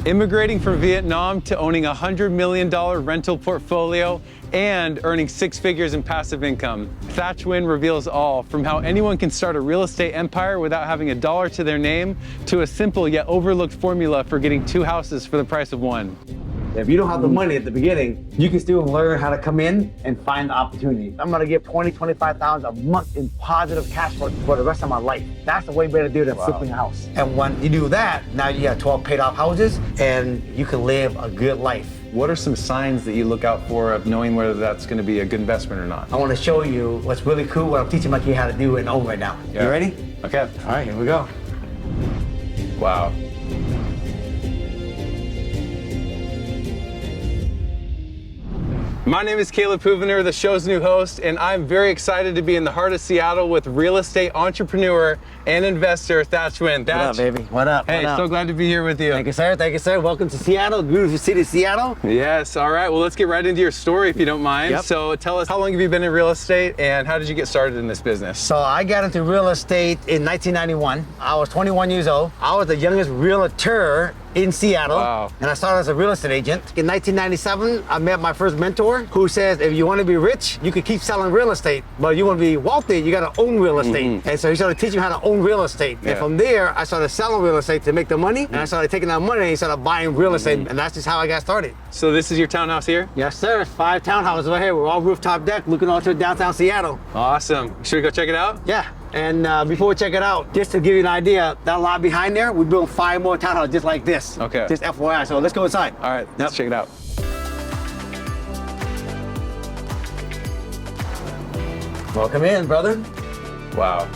Immigrating from Vietnam to owning a $100 million rental portfolio and earning 6 figures in passive income. Thach Nguyen reveals all, from how anyone can start a real estate empire without having a dollar to their name, to a simple yet overlooked formula for getting 2 houses for the price of 1. If you don't have the money at the beginning, you can still learn how to come in and find the opportunity. I'm gonna give $20,000-$25,000 a month in positive cash flow for the rest of my life. That's a way better deal than flipping a house. And when you do that, now you have 12 paid off houses and you can live a good life. What are some signs that you look out for of knowing whether that's going to be a good investment or not? I want to show you what's really cool, what I'm teaching my kid how to do and own right now. Yeah. You ready? Okay. All right, here we go. Wow. My name is Caleb Hoovener, the show's new host, and I'm very excited to be in the heart of Seattle with real estate entrepreneur and investor Thach Nguyen. What up, baby? What up? Hey, what up? So glad to be here with you. Thank you, sir. Thank you, sir. Welcome to Seattle, beautiful city, Seattle. Yes. All right. Well, let's get right into your story, if you don't mind. Yep. So tell us, how long have you been in real estate, and how did you get started in this business? So I got into real estate in 1991. I was 21 years old. I was the youngest realtor in Seattle. Wow. And I started as a real estate agent. In 1997, I met my first mentor who says, if you want to be rich, you can keep selling real estate, but you want to be wealthy, you got to own real estate. And so he started teaching me how to own real estate. Yeah. And from there, I started selling real estate to make the money. And I started taking that money and started buying real estate. And that's just how I got started. So this is your townhouse here? Yes, sir. 5 townhouses right here. We're all rooftop deck looking out to downtown Seattle. Awesome. Should we go check it out? Yeah. And before we check it out, just to give you an idea, that lot behind there, we built 5 more townhouses just like this. Okay. Just FYI. So let's go inside. All right, let's check it out. Welcome in, brother. Wow.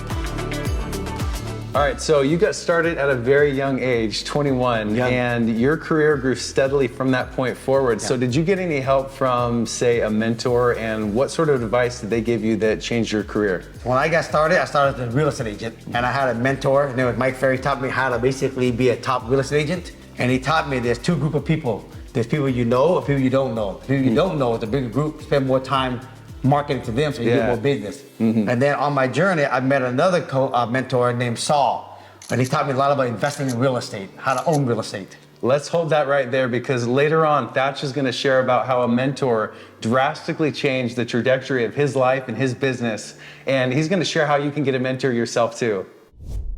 All right, so you got started at a very young age, 21, and your career grew steadily from that point forward. So did you get any help from, say, a mentor, and what sort of advice did they give you that changed your career? When I got started, I started as a real estate agent, and I had a mentor. His name was Mike Ferry. Taught me how to basically be a top real estate agent, and he taught me there's 2 groups of people. There's people you know and people you don't know. People you don't know is a bigger group. Spend more time marketing to them so you get more business. And then on my journey, I met another mentor named Saul, and he taught me a lot about investing in real estate, how to own real estate. Let's hold that right there, because later on, Thatch is going to share about how a mentor drastically changed the trajectory of his life and his business, and he's going to share how you can get a mentor yourself too.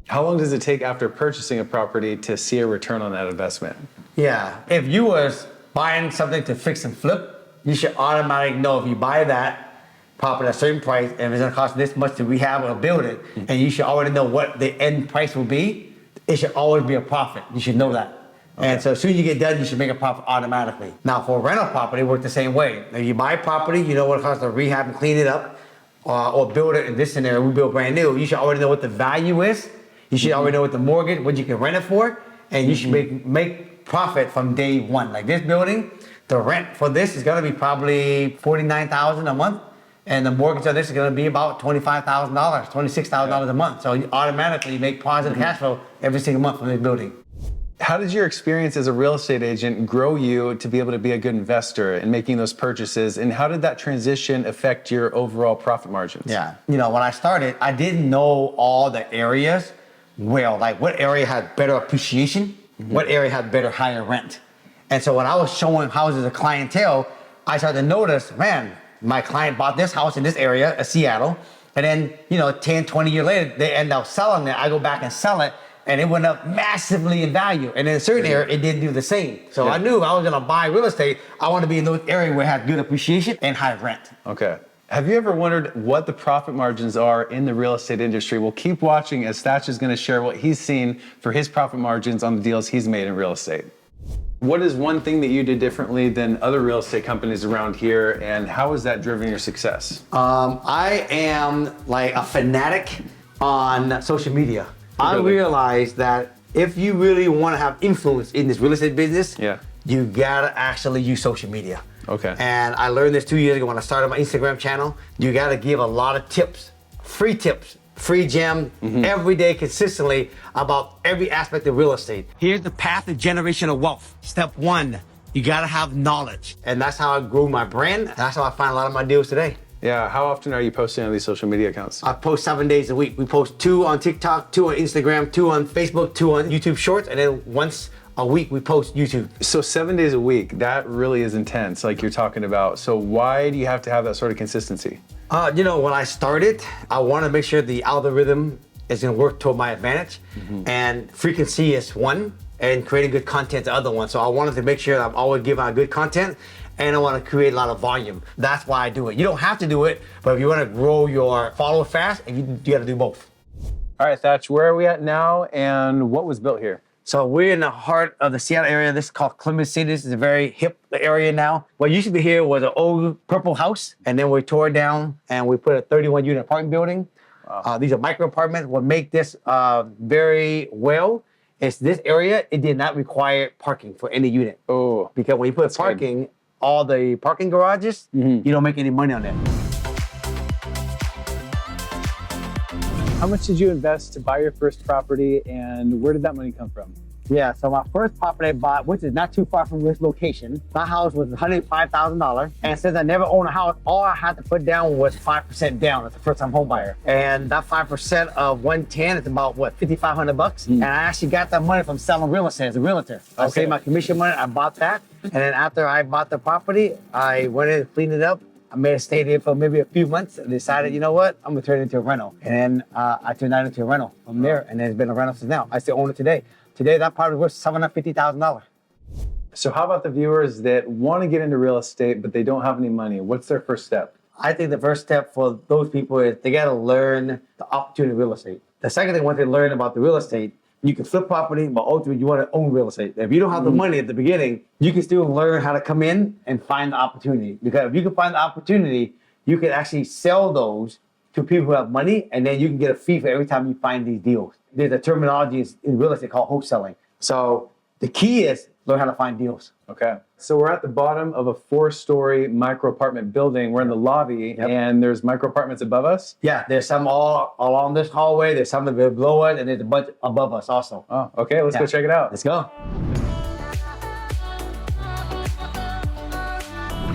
How long does it take after purchasing a property to see a return on that investment? Yeah, if you was buying something to fix and flip, you should automatically know if you buy that property at a certain price and it's gonna cost this much to rehab or build it, and you should already know what the end price will be, it should always be a profit. You should know that. And so as soon as you get done, you should make a profit automatically. Now for rental property, it works the same way. If you buy property, you know what it costs to rehab and clean it up, or build it. In this scenario, we build brand new. You should already know what the value is. You should already know what the mortgage, what you can rent it for, and you should make profit from day one. Like this building, the rent for this is gonna be probably $49,000 a month. And the mortgage on this is going to be about $25,000, $26,000 a month. So you automatically make positive cash flow every single month from this building. How did your experience as a real estate agent grow you to be able to be a good investor in making those purchases? And how did that transition affect your overall profit margins? Yeah, you know, when I started, I didn't know all the areas well, like what area had better appreciation, what area had better higher rent. And so when I was showing houses to clientele, I started to notice, man, my client bought this house in this area, Seattle, and then, you know, 10, 20 years later, they end up selling it. I go back and sell it, and it went up massively in value. And in a certain area, it didn't do the same. So I knew if I was gonna buy real estate, I want to be in those areas where it had good appreciation and high rent. Okay. Have you ever wondered what the profit margins are in the real estate industry? Well, keep watching as Thatch is gonna share what he's seen for his profit margins on the deals he's made in real estate. What is one thing that you did differently than other real estate companies around here, and how has that driven your success? I am like a fanatic on social media. I realized that if you really want to have influence in this real estate business, you gotta actually use social media. Okay. And I learned this 2 years ago when I started my Instagram channel. You gotta give a lot of tips, free gem, every day consistently about every aspect of real estate. Here's the path to generational wealth. Step 1, you gotta have knowledge. And that's how I grew my brand. That's how I find a lot of my deals today. Yeah, how often are you posting on these social media accounts? I post 7 days a week. We post 2 on TikTok, 2 on Instagram, 2 on Facebook, 2 on YouTube Shorts, and then once a week we post YouTube. So 7 days a week, that really is intense, like you're talking about. So why do you have to have that sort of consistency? You know, when I started, I want to make sure the algorithm is going to work toward my advantage. And frequency is one, and creating good content is the other one. So I wanted to make sure that I'm always giving out good content, and I want to create a lot of volume. That's why I do it. You don't have to do it, but if you want to grow your followers fast, you got to do both. All right, Thatch, where are we at now, and what was built here? So we're in the heart of the Seattle area. This is called Columbus City. This is a very hip area now. What used to be here was an old purple house, and then we tore it down and we put a 31-unit apartment building. Wow. These are micro apartments. What make this very well is this area, it did not require parking for any unit. Oh, because when you put parking, all the parking garages, you don't make any money on that. How much did you invest to buy your first property, and where did that money come from? Yeah, so my first property I bought, which is not too far from this location, my house was $105,000. And since I never owned a house, all I had to put down was 5% down as a first-time home buyer. And that 5% of 110 is about, what, $5,500? And I actually got that money from selling real estate as a realtor. I saved my commission money, I bought that. And then after I bought the property, I went in and cleaned it up. I may have stayed here for maybe a few months and decided, you know what, I'm gonna turn it into a rental. And then I turned that into a rental from there, and then it's been a rental since now. I still own it today. Today, that property is worth $750,000. So how about the viewers that want to get into real estate, but they don't have any money? What's their first step? I think the first step for those people is they gotta learn the opportunity of real estate. The second thing, once they learn about the real estate, you can flip property, but ultimately you want to own real estate. If you don't have the money at the beginning, you can still learn how to come in and find the opportunity. Because if you can find the opportunity, you can actually sell those to people who have money, and then you can get a fee for every time you find these deals. There's a terminology in real estate called wholesaling. So the key is learn how to find deals. Okay. So we're at the bottom of a 4-story micro apartment building. We're in the lobby, and there's micro apartments above us? Yeah, there's some all along this hallway. There's some that are below us, and there's a bunch above us also. Oh, okay. Let's go check it out. Let's go.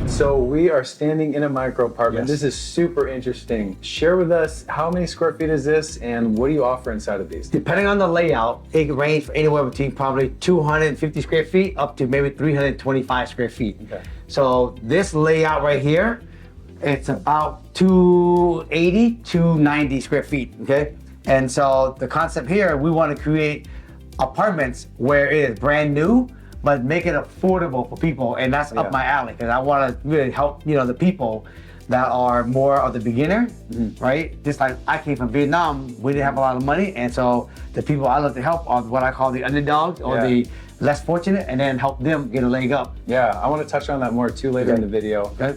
So we are standing in a micro apartment. This is super interesting. Share with us, how many square feet is this, and what do you offer inside of these? Depending on the layout, it can range anywhere between probably 250 square feet up to maybe 325 square feet. Okay. So this layout right here, it's about 280, 290 square feet, okay? And so the concept here, we want to create apartments where it is brand new, but make it affordable for people, and that's up my alley, because I want to really help, the people that are more of the beginner, right? Just like I came from Vietnam, we didn't have a lot of money, and so the people I love to help are what I call the underdogs, or the less fortunate, and then help them get a leg up. Yeah, I want to touch on that more too later in the video. Okay.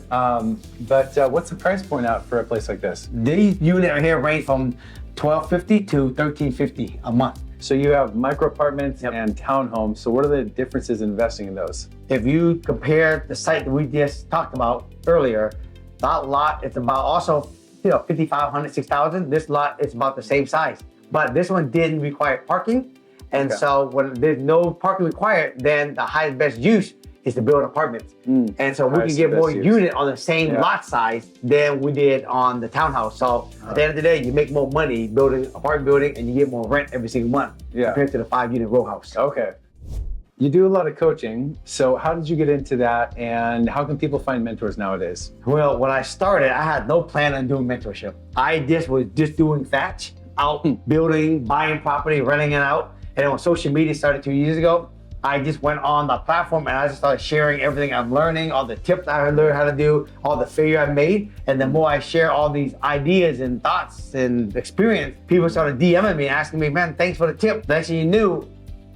But what's the price point out for a place like this? These units right here range from $1,250 to $1,350 a month. So you have micro apartments and townhomes. So what are the differences in investing in those? If you compare the site that we just talked about earlier, that lot is about also, 5,500, 6,000. This lot is about the same size, but this one didn't require parking. And so when there's no parking required, then the highest best use is to build apartments. And so we can get more unit on the same lot size than we did on the townhouse. So at the end of the day, you make more money building an apartment building, and you get more rent every single month compared to the 5-unit row house. Okay. You do a lot of coaching. So how did you get into that, and how can people find mentors nowadays? Well, when I started, I had no plan on doing mentorship. I was just doing Thatch, out building, buying property, renting it out. And then when social media started 2 years ago, I just went on the platform and I just started sharing everything I'm learning, all the tips I learned how to do, all the failure I made. And the more I share all these ideas and thoughts and experience, people started DMing me, asking me, man, thanks for the tip. Next thing you knew,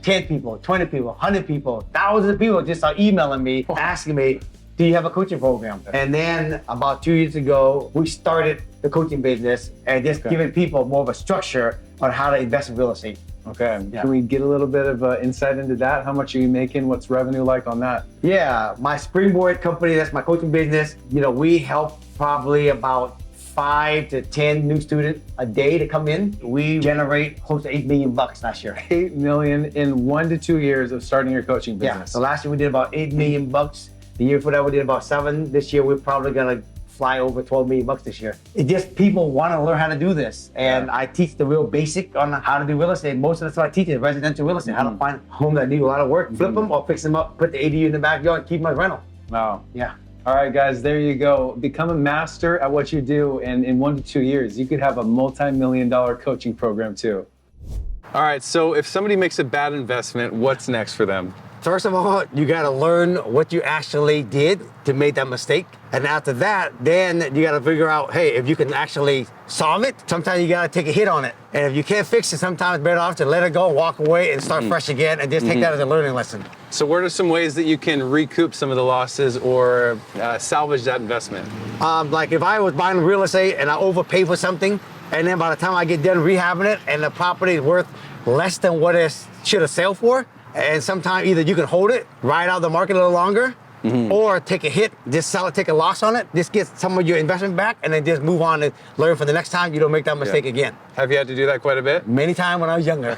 10 people, 20 people, 100 people, thousands of people just started emailing me, asking me, do you have a coaching program? And then about 2 years ago, we started the coaching business and just giving people more of a structure on how to invest in real estate. Okay, can we get a little bit of insight into that? How much are you making? What's revenue like on that? Yeah, my Springboard company, that's my coaching business. We help probably about 5 to 10 new students a day to come in. We generate close to $8 million last year. 8 million in 1 to 2 years of starting your coaching business. Yeah, so last year we did about $8 million. The year before that we did about 7. This year we're probably gonna fly over 12 million bucks this year. It's just people want to learn how to do this. And I teach the real basic on how to do real estate. Most of that's what I teach is residential real estate, how to find homes that need a lot of work, flip them or fix them up, put the ADU in the backyard, keep them as rental. Wow. Yeah. All right, guys, there you go. Become a master at what you do, and in 1 to 2 years, you could have a multi-million-dollar coaching program too. All right, so if somebody makes a bad investment, what's next for them? First of all, you gotta learn what you actually did to make that mistake. And after that, then you gotta figure out, hey, if you can actually solve it, sometimes you gotta take a hit on it. And if you can't fix it, sometimes it's better off to let it go, walk away, and start fresh again, and just take that as a learning lesson. So what are some ways that you can recoup some of the losses or salvage that investment? Like if I was buying real estate and I overpay for something, and then by the time I get done rehabbing it and the property is worth less than what it should have sold for, and sometimes either you can hold it, ride out the market a little longer, or take a hit, just sell it, take a loss on it, just get some of your investment back, and then just move on and learn for the next time you don't make that mistake again. Have you had to do that quite a bit? Many times when I was younger.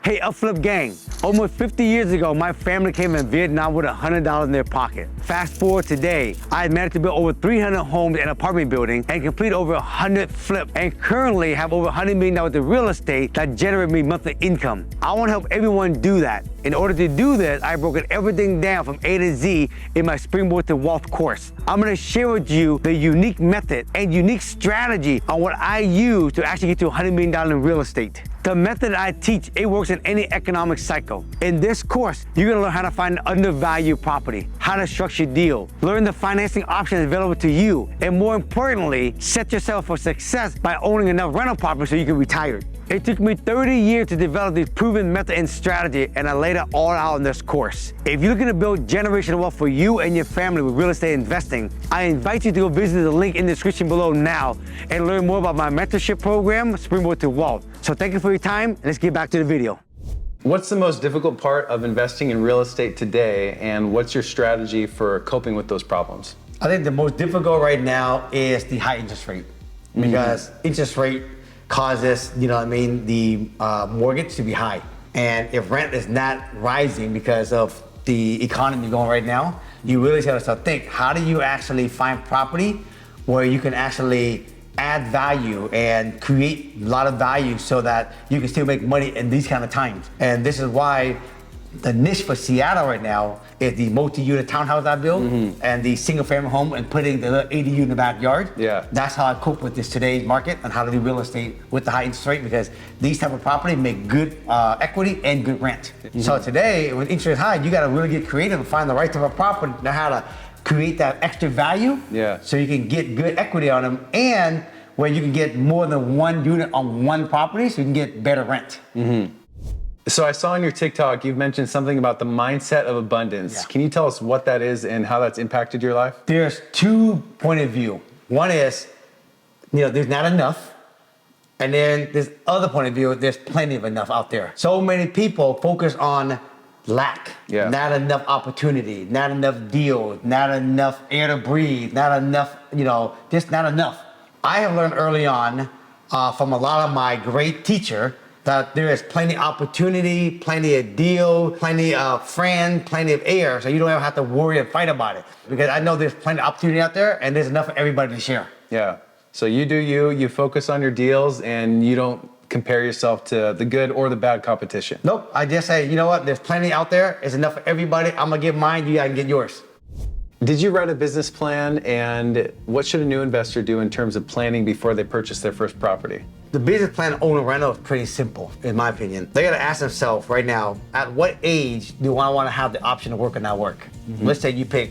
Hey, UpFlip gang, almost 50 years ago, my family came in Vietnam with $100 in their pocket. Fast forward today, I managed to build over 300 homes and apartment building and complete over 100 flips, and currently have over $100 million in real estate that generate me monthly income. I want to help everyone do that. In order to do this, I've broken everything down from A to Z in my Springboard to Wealth course. I'm going to share with you the unique method and unique strategy on what I use to actually get to $100 million in real estate. The method I teach, it works in any economic cycle. In this course, you're gonna learn how to find an undervalued property, how to structure deal, learn the financing options available to you, and more importantly, set yourself for success by owning enough rental property so you can retire. It took me 30 years to develop this proven method and strategy, and I laid it all out in this course. If you're looking to build generational wealth for you and your family with real estate investing, I invite you to go visit the link in the description below now and learn more about my mentorship program, Springboard to Wealth. So thank you for your time, and let's get back to the video. What's the most difficult part of investing in real estate today, and what's your strategy for coping with those problems? I think the most difficult right now is the high interest rate, because interest rate causes, the mortgage to be high. And if rent is not rising because of the economy going right now, you really have to start think, how do you actually find property where you can actually add value and create a lot of value so that you can still make money in these kind of times. And this is why the niche for Seattle right now is the multi-unit townhouse I built and the single family home and putting the little ADU in the backyard. Yeah. That's how I cope with this today's market and how to do real estate with the high interest rate, because these type of property make good equity and good rent. So today, when interest is high, you gotta really get creative and find the right type of property, know how to create that extra value so you can get good equity on them, and where you can get more than one unit on one property so you can get better rent. So I saw on your TikTok, you've mentioned something about the mindset of abundance. Can you tell us what that is and how that's impacted your life? There's 2 points of view. One is, there's not enough. And then there's other point of view, there's plenty of enough out there. So many people focus on lack, not enough opportunity, not enough deals, not enough air to breathe, not enough, just not enough. I have learned early on from a lot of my great teacher that there is plenty of opportunity, plenty of deal, plenty of friend, plenty of air, so you don't ever have to worry and fight about it. Because I know there's plenty of opportunity out there and there's enough for everybody to share. Yeah, so you do you focus on your deals and you don't compare yourself to the good or the bad competition. Nope, I just say, you know what, there's plenty out there, it's enough for everybody, I'm gonna get mine, you gotta get yours. Did you write a business plan, and what should a new investor do in terms of planning before they purchase their first property? The business plan owner rental is pretty simple, in my opinion. They gotta ask themselves right now, at what age do I wanna have the option to work or not work? Let's say you pick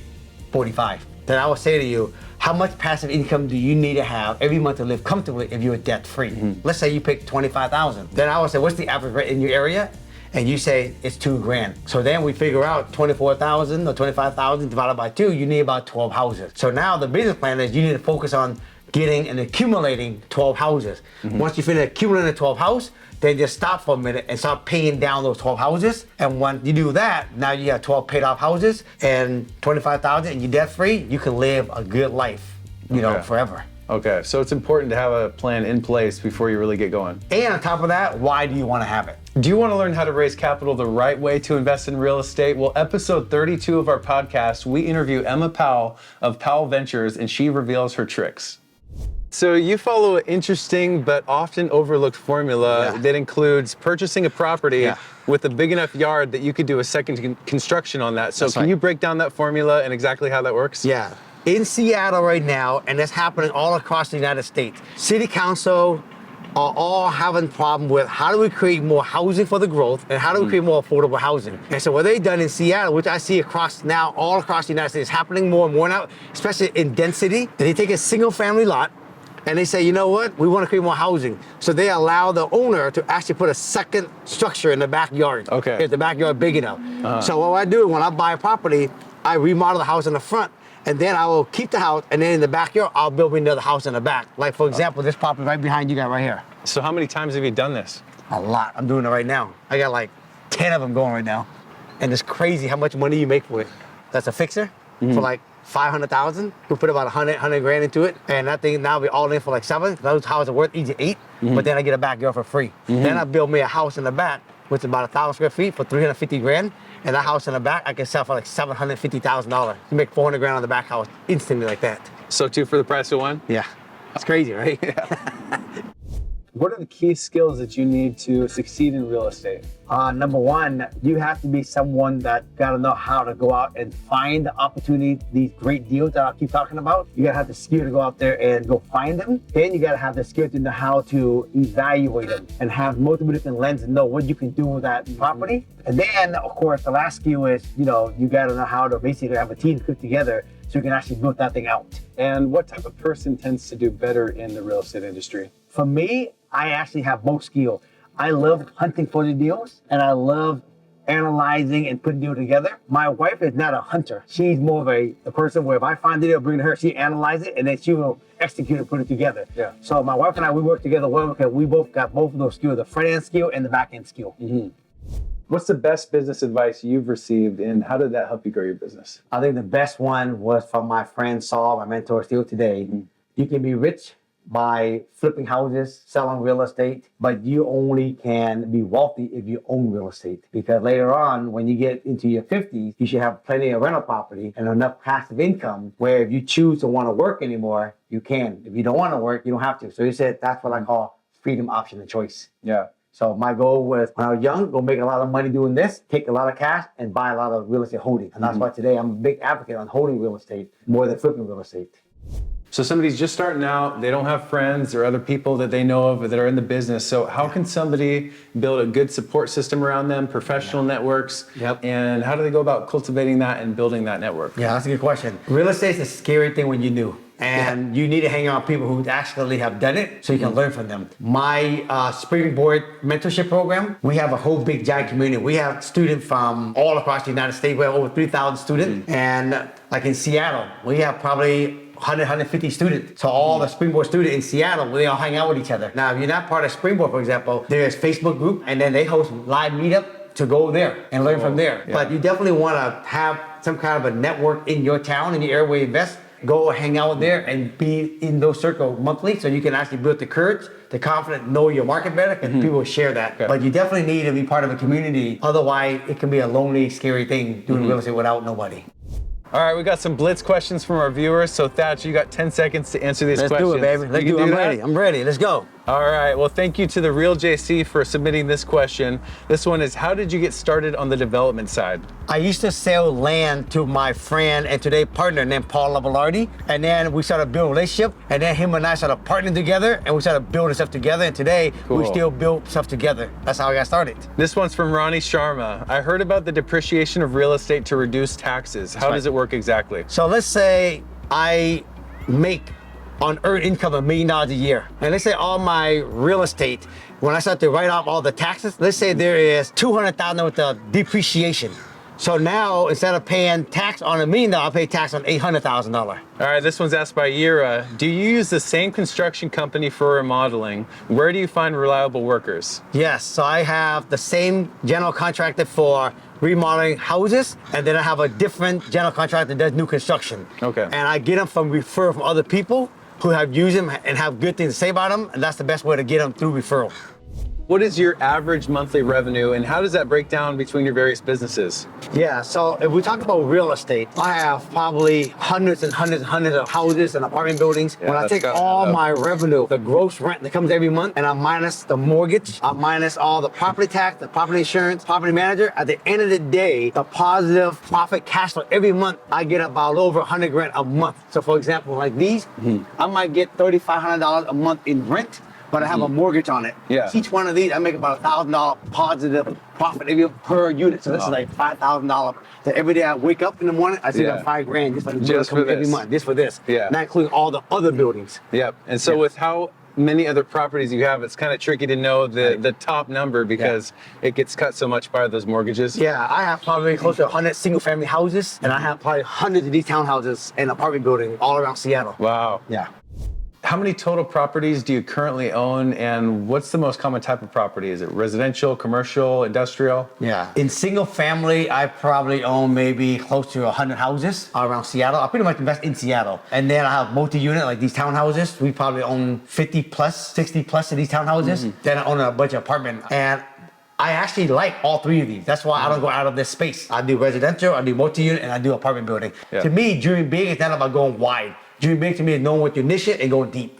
45. Then I would say to you, how much passive income do you need to have every month to live comfortably if you're debt free? Let's say you pick 25,000. Then I would say, what's the average rent in your area? And you say it's $2,000. So then we figure out 24,000 or 25,000 divided by 2, you need about 12 houses. So now the business plan is you need to focus on getting and accumulating 12 houses. Once you finish accumulating 12 houses, then just stop for a minute and start paying down those 12 houses. And when you do that, now you have 12 paid off houses and 25,000 and you're debt free, you can live a good life, forever. Okay, so it's important to have a plan in place before you really get going. And on top of that, why do you want to have it? Do you want to learn how to raise capital the right way to invest in real estate? Well, episode 32 of our podcast, we interview Emma Powell of Powell Ventures, and she reveals her tricks. So you follow an interesting but often overlooked formula that includes purchasing a property with a big enough yard that you could do a second construction on that. So can you break down that formula and exactly how that works? Yeah. In Seattle right now, and that's happening all across the United States, city council are all having a problem with how do we create more housing for the growth and how do we create more affordable housing. And so what they've done in Seattle, which I see across now, all across the United States, happening more and more now, especially in density, that they take a single family lot and they say, you know what, we want to create more housing. So they allow the owner to actually put a second structure in the backyard. Okay. If the backyard big enough. So what I do when I buy a property, I remodel the house in the front, and then I will keep the house, and then in the backyard, I'll build me another house in the back. Like for example, this property right behind you got right here. So how many times have you done this? A lot. I'm doing it right now. I got like 10 of them going right now. And it's crazy how much money you make for it. That's a fixer for like 500,000. You put about 100 grand into it. And that thing now be all in for like 7. Those houses are worth easy 8, but then I get a backyard for free. Then I build me a house in the back, which is about 1,000 square feet for 350 grand. And that house in the back, I can sell for like $750,000. You make 400 grand on the back house instantly like that. So 2 for the price of 1? Yeah, it's crazy, right? What are the key skills that you need to succeed in real estate? Number one, you have to be someone that gotta know how to go out and find the opportunity, these great deals that I keep talking about. You gotta have the skill to go out there and go find them. Then you gotta have the skill to know how to evaluate them and have multiple different lenses and know what you can do with that property. And then, of course, the last skill is, you gotta know how to basically have a team put together so you can actually build that thing out. And what type of person tends to do better in the real estate industry? For me, I actually have both skills. I love hunting for the deals, and I love analyzing and putting deals together. My wife is not a hunter. She's more of a person where if I find the deal, bring it to her, she analyze it, and then she will execute and put it together. Yeah. So my wife and I, we work together well because we both got both of those skills, the front end skill and the back end skill. What's the best business advice you've received, and how did that help you grow your business? I think the best one was from my friend Saul, my mentor still today. You can be rich by flipping houses, selling real estate, but you only can be wealthy if you own real estate. Because later on, when you get into your 50s, you should have plenty of rental property and enough passive income where if you choose to want to work anymore, you can. If you don't want to work, you don't have to. So he said that's what I call freedom, option, and choice. Yeah. So my goal was when I was young, go make a lot of money doing this, take a lot of cash, and buy a lot of real estate holding. And that's why today I'm a big advocate on holding real estate more than flipping real estate. So somebody's just starting out, they don't have friends or other people that they know of that are in the business. So how can somebody build a good support system around them, professional networks, and how do they go about cultivating that and building that network? Yeah, that's a good question. Real estate is a scary thing when you're new. And you need to hang out with people who actually have done it so you can learn from them. My Springboard mentorship program, we have a whole big giant community. We have students from all across the United States. We have over 3,000 students. And like in Seattle, we have probably 150 students. So all the Springboard students in Seattle, they all hang out with each other. Now, if you're not part of Springboard, for example, there's Facebook group, and then they host live meetup to go there and learn from there. Yeah. But you definitely want to have some kind of a network in your town, in your area where you invest. Go hang out there and be in those circles monthly so you can actually build the courage, the confidence, know your market better, and people will share that. Okay. But you definitely need to be part of a community. Otherwise, it can be a lonely, scary thing doing real estate without nobody. All right, we got some blitz questions from our viewers. So Thatch, you got 10 seconds to answer these questions. Let's do it, baby. Let's do it. I'm ready. I'm ready. Let's go. All right. Well, thank you to the Real JC for submitting this question. This one is, how did you get started on the development side? I used to sell land to my friend and today partner named Paul Lavallardi. And then we started building a relationship. And then him and I started partnering together and we started building stuff together. And today we still build stuff together. That's how I got started. This one's from Ronnie Sharma. I heard about the depreciation of real estate to reduce taxes. How does it work exactly? So let's say I make on earned income $1 million a year. And let's say all my real estate, when I start to write off all the taxes, let's say there is $200,000 with the depreciation. So now instead of paying tax on $1 million, I'll pay tax on $800,000. All right, this one's asked by Yira. Do you use the same construction company for remodeling? Where do you find reliable workers? Yes, so I have the same general contractor for remodeling houses, and then I have a different general contractor that does new construction. Okay. And I get them from referral from other people who have used them and have good things to say about them, and that's the best way to get them through referral. What is your average monthly revenue and how does that break down between your various businesses? Yeah, so if we talk about real estate, I have probably hundreds and hundreds and hundreds of houses and apartment buildings. Yeah, when I take all my revenue, the gross rent that comes every month, and I minus the mortgage, I minus all the property tax, the property insurance, property manager, at the end of the day, the positive profit cash flow every month, I get about over 100 grand a month. So for example, like these, I might get $3,500 a month in rent, but I have a mortgage on it. Yeah. Each one of these, I make about $1,000 positive profit per unit. So this is like $5,000. So every day I wake up in the morning, I see about 5 grand just for every month, just for this. Yeah. Not including all the other buildings. Yep. And so with how many other properties you have, it's kind of tricky to know the top number because it gets cut so much by those mortgages. Yeah, I have probably close to 100 single family houses, and I have probably hundreds of these townhouses and apartment buildings all around Seattle. Wow. Yeah. How many total properties do you currently own, and what's the most common type of property? Is it residential, commercial, industrial? Yeah. In single family, I probably own maybe close to 100 houses around Seattle. I pretty much invest in Seattle. And then I have multi-unit, like these townhouses. We probably own 50 plus, 60 plus of these townhouses. Then I own a bunch of apartments. And I actually like all three of these. That's why I don't go out of this space. I do residential, I do multi-unit, and I do apartment building. Yeah. To me, dreaming big is not about going wide. Dreaming big to me is knowing what your niche is and going deep.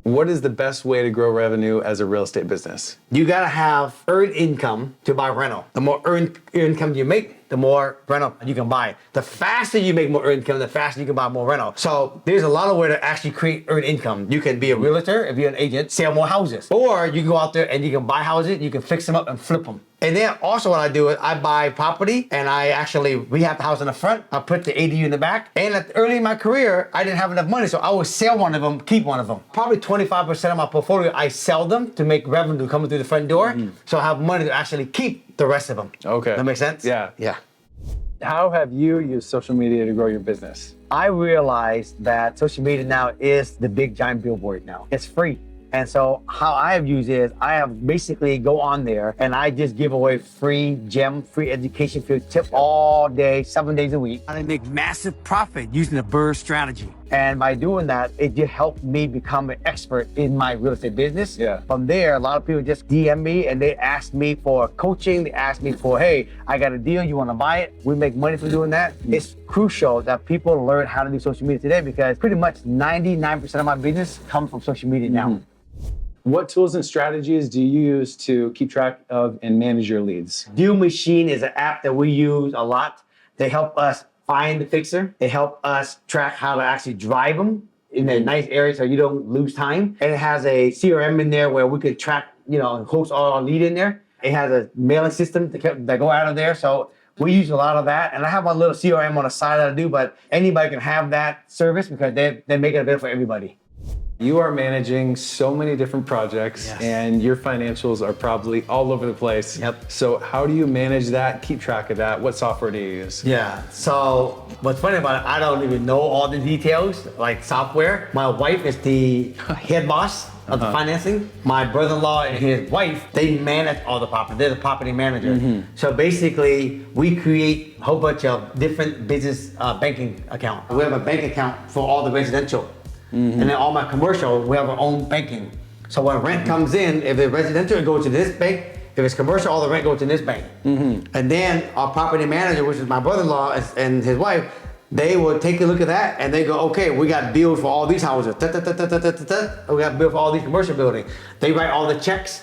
What is the best way to grow revenue as a real estate business? You gotta have earned income to buy rental. The more earned income you make, the more rental you can buy. The faster you make more earned income, the faster you can buy more rental. So there's a lot of ways to actually create earned income. You can be a realtor, if you're an agent, sell more houses. Or you can go out there and you can buy houses, you can fix them up and flip them. And then also what I do is I buy property and I actually rehab the house in the front. I put the ADU in the back. And early in my career, I didn't have enough money, so I would sell one of them, keep one of them. Probably 25% of my portfolio, I sell them to make revenue coming through the front door. So I have money to actually keep the rest of them. Okay. That makes sense? Yeah. Yeah. How have you used social media to grow your business? I realized that social media now is the big giant billboard now. It's free. And so how I have used it is I have basically go on there and I just give away free gem, free education, free tip all day, 7 days a week. And I make massive profit using the BRRRR strategy. And by doing that, it just helped me become an expert in my real estate business. Yeah. From there, a lot of people just DM me and they ask me for coaching. They ask me for, hey, I got a deal, you want to buy it? We make money for doing that. It's crucial that people learn how to do social media today because pretty much 99% of my business comes from social media now. What tools and strategies do you use to keep track of and manage your leads? Deal Machine is an app that we use a lot. They help us find the fixer. They help us track how to actually drive them in a nice area so you don't lose time. And it has a CRM in there where we could track, host all our lead in there. It has a mailing system that go out of there. So we use a lot of that. And I have my little CRM on the side that I do, but anybody can have that service because they make it available for everybody. You are managing so many different projects and your financials are probably all over the place. Yep. So how do you manage that, keep track of that? What software do you use? Yeah, so what's funny about it, I don't even know all the details, like software. My wife is the head boss of the financing. My brother-in-law and his wife, they manage all the property. They're the property manager. So basically, we create a whole bunch of different business banking accounts. We have a bank account for all the residential. And then all my commercial, we have our own banking. So when rent comes in, if it's residential, it goes to this bank. If it's commercial, all the rent goes to this bank. And then our property manager, which is my brother-in-law and his wife, they will take a look at that and they go, okay, we got bills for all these houses. We got bills for all these commercial buildings. They write all the checks.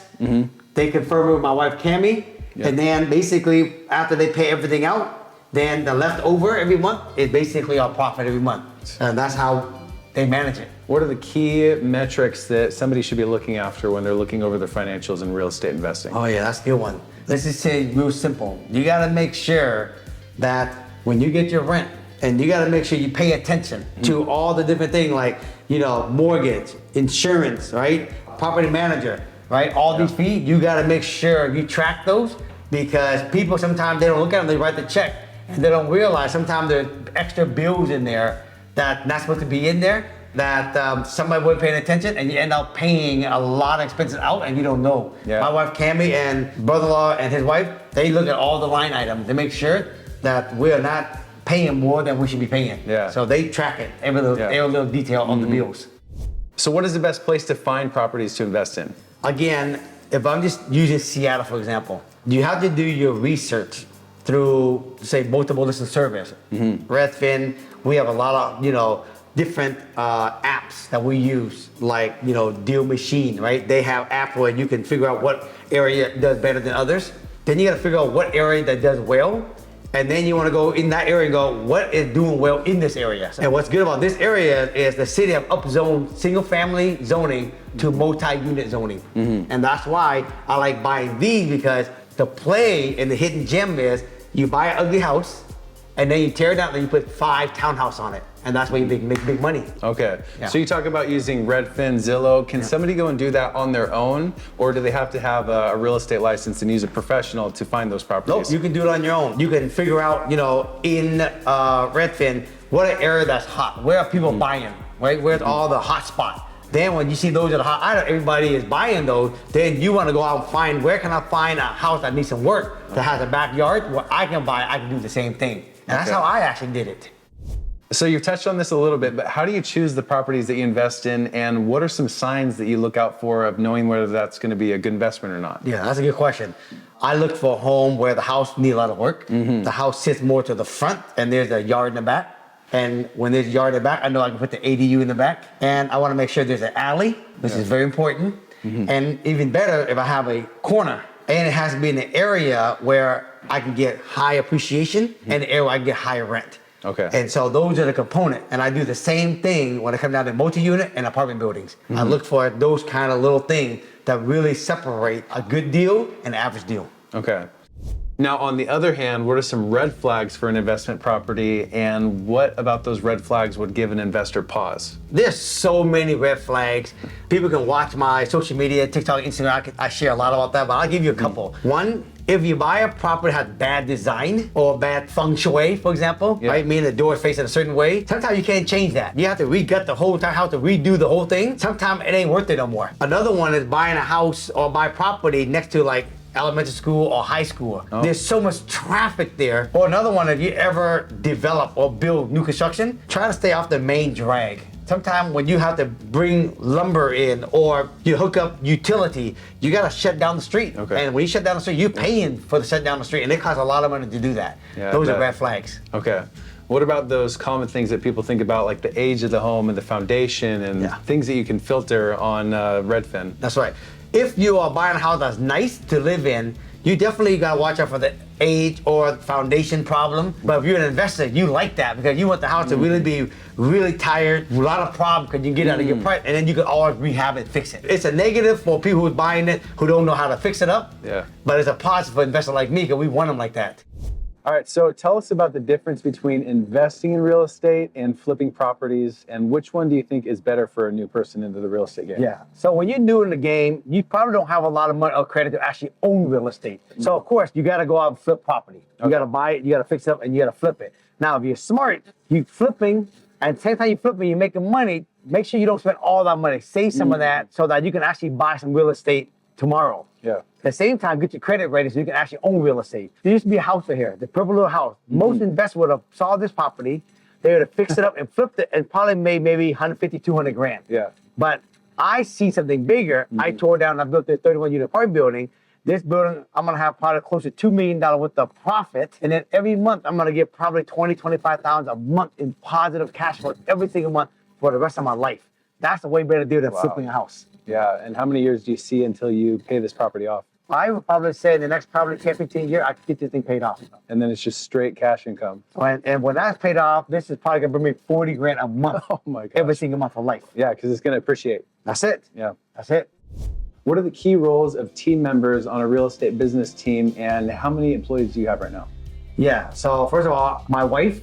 They confirm with my wife, Cammie. And then basically, after they pay everything out, then the leftover every month is basically our profit every month. And that's how they manage it. What are the key metrics that somebody should be looking after when they're looking over their financials in real estate investing? Oh yeah, that's a good one. Let's just say real simple. You gotta make sure that when you get your rent, and you gotta make sure you pay attention to all the different things like, mortgage, insurance, right? Property manager, right? All these fees, you gotta make sure you track those because people sometimes they don't look at them, they write the check and they don't realize sometimes there's extra bills in there that not supposed to be in there, that somebody wasn't paying attention, and you end up paying a lot of expenses out and you don't know. My wife Cammie and brother-in-law and his wife, they look at all the line items to make sure that we are not paying more than we should be paying. So they track it, every little detail on the bills. So what is the best place to find properties to invest in? Again, if I'm just using Seattle, for example, you have to do your research through, say, multiple listing service. Redfin, we have a lot of, different apps that we use, like, Deal Machine, right? They have apps where you can figure out what area does better than others. Then you gotta figure out what area that does well. And then you wanna go in that area and go, what is doing well in this area? And what's good about this area is the city have upzoned single family zoning to multi-unit zoning. And that's why I like buying these, because the play and the hidden gem is you buy an ugly house and then you tear it down and you put 5 townhouses on it. And that's why you make big money. Okay, Yeah. so you talk about using Redfin, Zillow. Can somebody go and do that on their own? Or do they have to have a real estate license and use a professional to find those properties? Nope, you can do it on your own. You can figure out, in Redfin, what an area that's hot. Where are people buying, right? Where's all the hot spot? Then when you see those that are hot, everybody is buying those, then you want to go out and find, where can I find a house that needs some work, that has a backyard, where I can do the same thing. And that's how I actually did it. So you've touched on this a little bit, but how do you choose the properties that you invest in, and what are some signs that you look out for of knowing whether that's going to be a good investment or not? Yeah, that's a good question. I look for a home where the house needs a lot of work. The house sits more to the front and there's a yard in the back. And when there's a yard in the back, I know I can put the ADU in the back. And I want to make sure there's an alley, which is very important. And even better, if I have a corner, and it has to be in an area where I can get high appreciation and an area where I can get higher rent. Okay. And so those are the components. And I do the same thing when it comes down to multi-unit and apartment buildings. I look for those kind of little things that really separate a good deal and an average deal. Okay. Now, on the other hand, what are some red flags for an investment property, and what about those red flags would give an investor pause? There's so many red flags. People can watch my social media, TikTok, Instagram. I share a lot about that, but I'll give you a couple. One, if you buy a property that has bad design or bad feng shui, for example, right? Meaning the door is facing a certain way, sometimes you can't change that. You have to re-gut the whole entire house to redo the whole thing. Sometimes it ain't worth it no more. Another one is buying a house or buy property next to like elementary school or high school. There's so much traffic there. Or another one, if you ever develop or build new construction, try to stay off the main drag. Sometimes when you have to bring lumber in or you hook up utility, you gotta shut down the street. Okay. And when you shut down the street, you're paying for the shut down the street, and it costs a lot of money to do that. Yeah, those are red flags. Okay. What about those common things that people think about, like the age of the home and the foundation and things that you can filter on Redfin? That's right. If you are buying a house that's nice to live in, you definitely gotta watch out for the age or foundation problem. But if you're an investor, you like that because you want the house to really be really tired, a lot of problems because you get out of your price, and then you can always rehab it, fix it. It's a negative for people who's buying it who don't know how to fix it up. Yeah. But it's a positive for investors like me because we want them like that. All right, so tell us about the difference between investing in real estate and flipping properties, and which one do you think is better for a new person into the real estate game? Yeah. So when you're new in the game, you probably don't have a lot of money or credit to actually own real estate. So of course, you gotta go out and flip property. You gotta buy it, you gotta fix it up, and you gotta flip it. Now, if you're smart, you flipping, and same time you flipping, you're making money, make sure you don't spend all that money. Save some of that so that you can actually buy some real estate tomorrow. Yeah. At the same time, get your credit ready so you can actually own real estate. There used to be a house here, the purple little house. Most investors would have saw this property, they would have fixed it up and flipped it and probably made maybe 150, 200 grand. Yeah. But I see something bigger. I tore down, I built a 31 unit apartment building. This building, I'm gonna have probably close to $2 million worth of profit. And then every month, I'm gonna get probably $20,000, $25,000 a month in positive cash flow every single month for the rest of my life. That's a way better deal than flipping a house. Yeah, and how many years do you see until you pay this property off? I would probably say in the next probably 10, 15 years, I could get this thing paid off. And then it's just straight cash income. And when that's paid off, this is probably gonna bring me 40 grand a month. Oh my gosh. Every single month for life. Yeah, because it's gonna appreciate. That's it. Yeah. That's it. What are the key roles of team members on a real estate business team, and how many employees do you have right now? Yeah, so first of all, my wife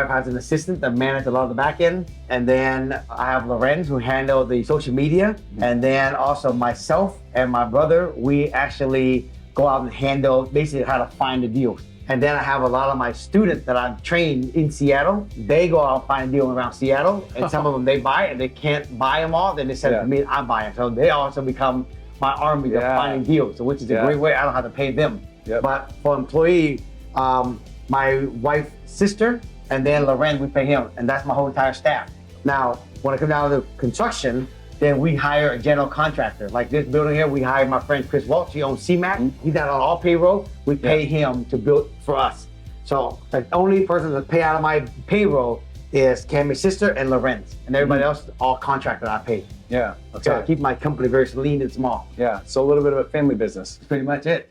has an assistant that manages a lot of the back end. And then I have Lorenz who handle the social media. And then also myself and my brother, we actually go out and handle basically how to find the deals. And then I have a lot of my students that I've trained in Seattle. They go out and find a deal around Seattle. And some of them, they buy it and they can't buy them all. Then they send it to me and I buy them. So they also become my army of finding deals, which is a great way. I don't have to pay them. But for employee, my wife's sister, and then Loren, we pay him, and that's my whole entire staff. Now, when it comes down to construction, then we hire a general contractor. Like this building here, we hired my friend Chris Welch. He owns CMAC. He's not on our payroll. We pay him to build for us. So the only person that pay out of my payroll is Cammy's sister and Lorenz. And everybody else, all contracted, I pay. Yeah. Okay. So I keep my company very lean and small. Yeah. So a little bit of a family business. That's pretty much it.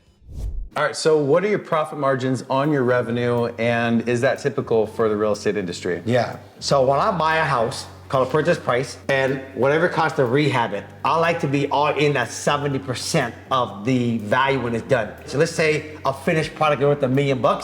All right. So what are your profit margins on your revenue, and is that typical for the real estate industry? Yeah. So when I buy a house, called a purchase price, and whatever it costs to rehab it, I like to be all in at 70% of the value when it's done. So let's say a finished product is worth $1 million. I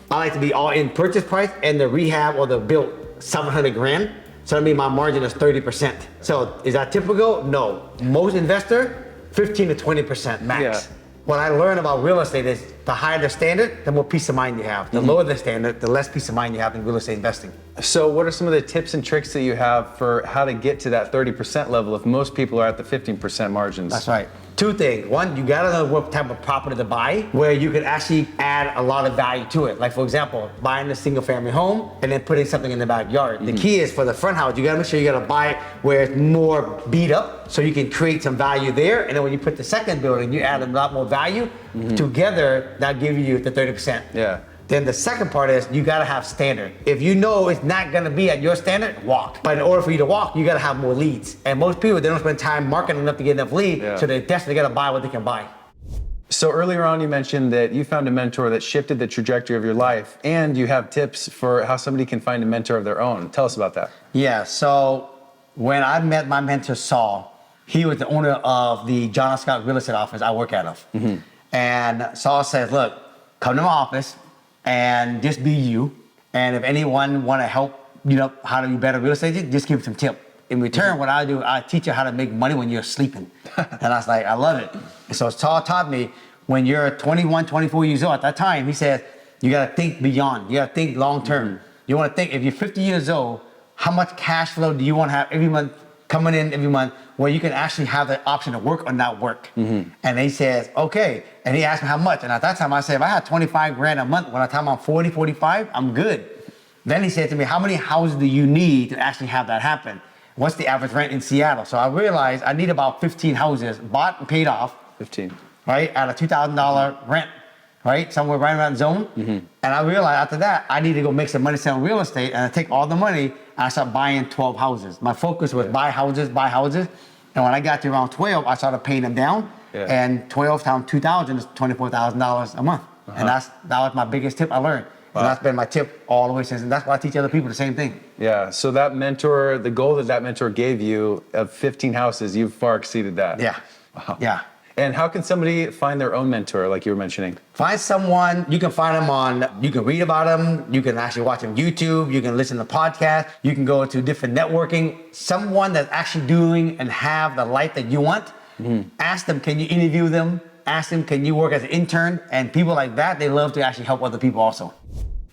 like to be all in purchase price and the rehab or the built 700 grand. So that means my margin is 30%. So is that typical? No. Most investor, 15 to 20% max. Yeah. What I learned about real estate is the higher the standard, the more peace of mind you have. The lower the standard, the less peace of mind you have in real estate investing. So what are some of the tips and tricks that you have for how to get to that 30% level if most people are at the 15% margins? That's right. Two things. One, you gotta know what type of property to buy where you can actually add a lot of value to it. Like for example, buying a single family home and then putting something in the backyard. The key is for the front house, you gotta make sure you gotta buy it where it's more beat up so you can create some value there. And then when you put the second building, you add a lot more value. Together, that gives you the 30%. Yeah. Then the second part is you gotta have standard. If you know it's not gonna be at your standard, walk. But in order for you to walk, you gotta have more leads. And most people, they don't spend time marketing enough to get enough leads, so they definitely gotta buy what they can buy. So earlier on, you mentioned that you found a mentor that shifted the trajectory of your life, and you have tips for how somebody can find a mentor of their own. Tell us about that. Yeah, so when I met my mentor, Saul, he was the owner of the John Scott Real Estate office I work out of. And Saul says, look, come to my office, and just be you. And if anyone want to help, you know, how to be better real estate, just give them some tip. In return, what I do, I teach you how to make money when you're sleeping. And I was like, I love it. And so Saul taught me when you're 21, 24 years old, at that time, he said, you got to think beyond. You got to think long term. You want to think, if you're 50 years old, how much cash flow do you want to have every month coming in every month where you can actually have the option to work or not work? And he says, okay. And he asked me how much. And at that time I said, if I had 25 grand a month, when I time I'm 40, 45, I'm good. Then he said to me, how many houses do you need to actually have that happen? What's the average rent in Seattle? So I realized I need about 15 houses bought and paid off. 15. Right? At a $2,000 rent, right? Somewhere right around that zone. And I realized after that, I need to go make some money selling real estate, and I take all the money and I start buying 12 houses. My focus was buy houses. And when I got to around 12, I started paying them down. And 12 times 2,000 is $24,000 a month. And that was my biggest tip I learned. And that's been my tip all the way since. And that's why I teach other people the same thing. Yeah. So that mentor, the goal that mentor gave you of 15 houses, you've far exceeded that. Yeah. Wow. Yeah. And how can somebody find their own mentor, like you were mentioning? Find someone, you can find them on, you can read about them, you can actually watch them on YouTube, you can listen to podcasts, you can go to different networking. Someone that's actually doing and have the life that you want. Ask them, can you interview them? Ask them, can you work as an intern? And people like that, they love to actually help other people also.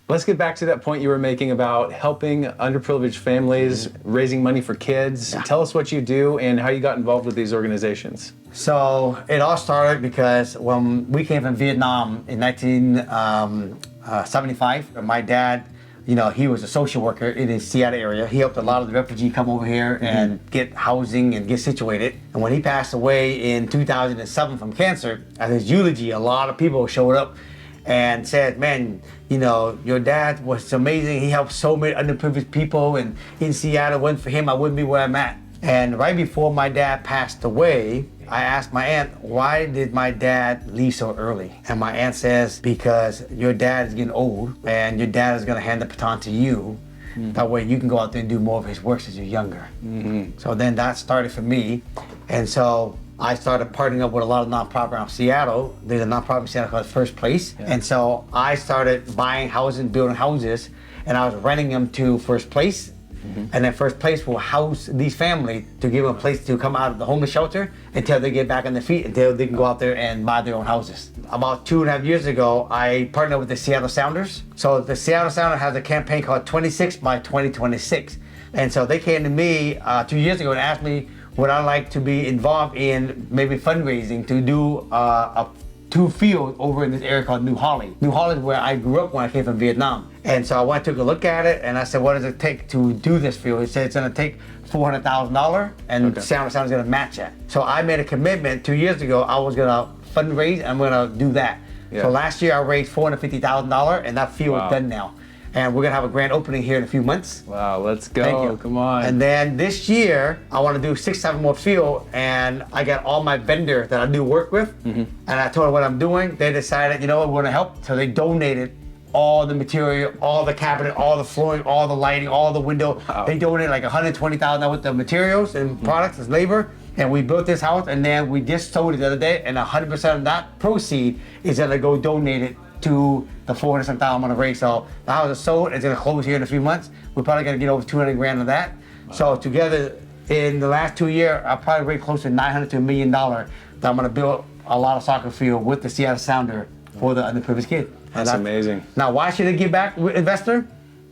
Let's get back to that point you were making about helping underprivileged families, raising money for kids. Tell us what you do and how you got involved with these organizations. So it all started because when we came from Vietnam in 1975, my dad, you know, he was a social worker in the Seattle area. He helped a lot of the refugees come over here and get housing and get situated. And when he passed away in 2007 from cancer, at his eulogy, a lot of people showed up and said, man, you know, your dad was amazing. He helped so many underprivileged people, and in Seattle, wasn't for him, I wouldn't be where I'm at. And right before my dad passed away, I asked my aunt, why did my dad leave so early? And my aunt says, because your dad is getting old and your dad is gonna hand the baton to you. That way you can go out there and do more of his work as you're younger. So then that started for me. And so I started partnering up with a lot of nonprofits around Seattle. There's a nonprofit in Seattle called First Place. And so I started buying houses and building houses, and I was renting them to First Place. And then First Place will house these families to give them a place to come out of the homeless shelter until they get back on their feet, until they can go out there and buy their own houses. About 2.5 years ago, I partnered with the Seattle Sounders. So the Seattle Sounders has a campaign called 26 by 2026. And so they came to me 2 years ago and asked me, would I like to be involved in maybe fundraising to do a field over in this area called New Holly. New Holly is where I grew up when I came from Vietnam. And so I went and took a look at it, and I said, what does it take to do this field? He said it's gonna take $400,000, and Sound is gonna match that. So I made a commitment 2 years ago, I was gonna fundraise, and I'm gonna do that. So last year I raised $450,000, and that field is done now. And we're gonna have a grand opening here in a few months. Wow, let's go. Thank you. Come on. And then this year, I want to do 6, 7 more field, and I got all my vendors that I do work with, and I told them what I'm doing. They decided, you know what, we're gonna help. So they donated all the material, all the cabinet, all the flooring, all the lighting, all the window. Wow. They donated like $120,000 with the materials and products as labor. And we built this house, and then we just sold it the other day, and 100% of that proceed is gonna go donated to the $400,000 I'm gonna raise. So the house is sold, it's gonna close here in a few months. We're probably gonna get over 200 grand of that. Wow. So together, in the last 2 years, I probably raised close to 900 to $1 million that I'm gonna build a lot of soccer field with the Seattle Sounder for the underprivileged kid. That's amazing. Now, why should I give back, investor?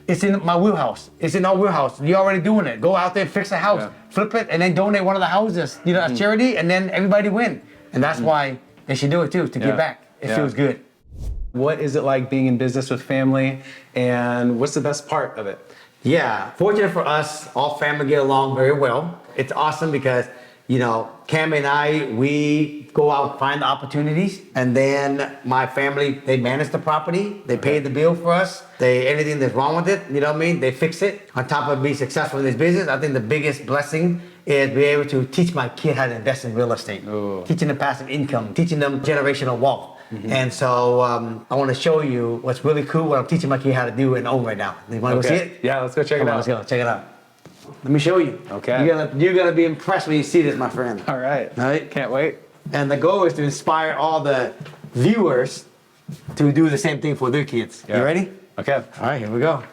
It's in my wheelhouse. It's in our wheelhouse. You're already doing it. Go out there, fix a house, flip it, and then donate one of the houses, you know, as charity, and then everybody win. And that's why they should do it too, to give back. It feels good. What is it like being in business with family, and what's the best part of it? Yeah, fortunate for us, all family get along very well. It's awesome because, you know, Cam and I, we go out and find the opportunities, and then my family, they manage the property, they pay the bill for us, anything that's wrong with it, you know what I mean, they fix it. On top of being successful in this business, I think the biggest blessing is be able to teach my kid how to invest in real estate, teaching them passive income, teaching them generational wealth. And so I want to show you what's really cool, what I'm teaching my kid how to do and own right now. You want to go see it? Yeah, let's go check it out. Let's go, check it out. Let me show you. Okay. You're gonna be impressed when you see this, my friend. All right. All right. Can't wait. And the goal is to inspire all the viewers to do the same thing for their kids. You ready? Okay. All right, here we go.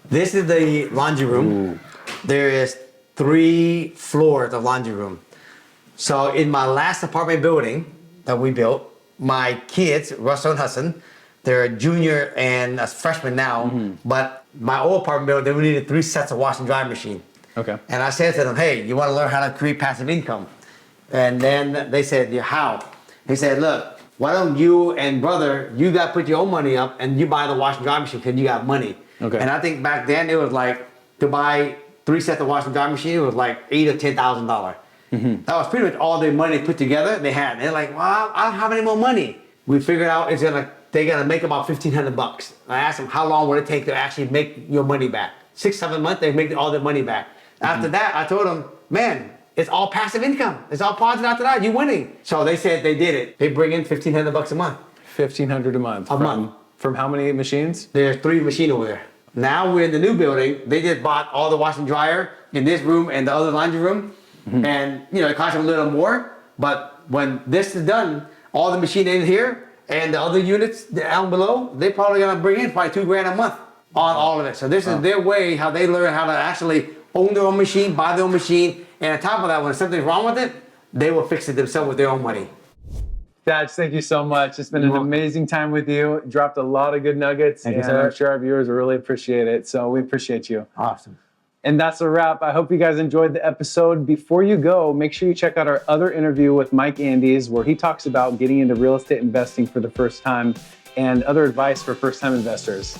This is the laundry room. There is 3 floors of laundry room. So in my last apartment building that we built, my kids, Russell and Hudson, they're a junior and a freshman now, but my old apartment building, they needed 3 sets of wash and dry machine. Okay. And I said to them, hey, you want to learn how to create passive income? And then they said, yeah, how? He said, look, why don't you and brother, you got to put your own money up and you buy the wash and dry machine because you got money. Okay. And I think back then it was like, to buy 3 sets of wash and dry machine, it was like $8,000 or $10,000. That was pretty much all their money put together they had. And they're like, well, I don't have any more money. We figured out they're gonna make about $1,500. I asked them, how long would it take to actually make your money back? 6, 7 months, they make all their money back. After that, I told them, man, it's all passive income. It's all positive after that, you're winning. So they said they did it. They bring in $1,500 a month. $1,500 a month. From how many machines? There's 3 machines over there. Now we're in the new building. They just bought all the wash and dryer in this room and the other laundry room. And you know, it costs them a little more, but when this is done, all the machine in here and the other units down below, they're probably gonna bring in probably $2 grand a month on all of it. So this is their way, how they learn how to actually own their own machine, buy their own machine, and on top of that, when something's wrong with it, they will fix it themselves with their own money. Thatch, thank you so much. It's been an amazing time with you. Dropped a lot of good nuggets, and I'm sure our viewers will really appreciate it. So we appreciate you. Awesome. And that's a wrap. I hope you guys enjoyed the episode. Before you go, make sure you check out our other interview with Mike Andes, where he talks about getting into real estate investing for the first time and other advice for first-time investors.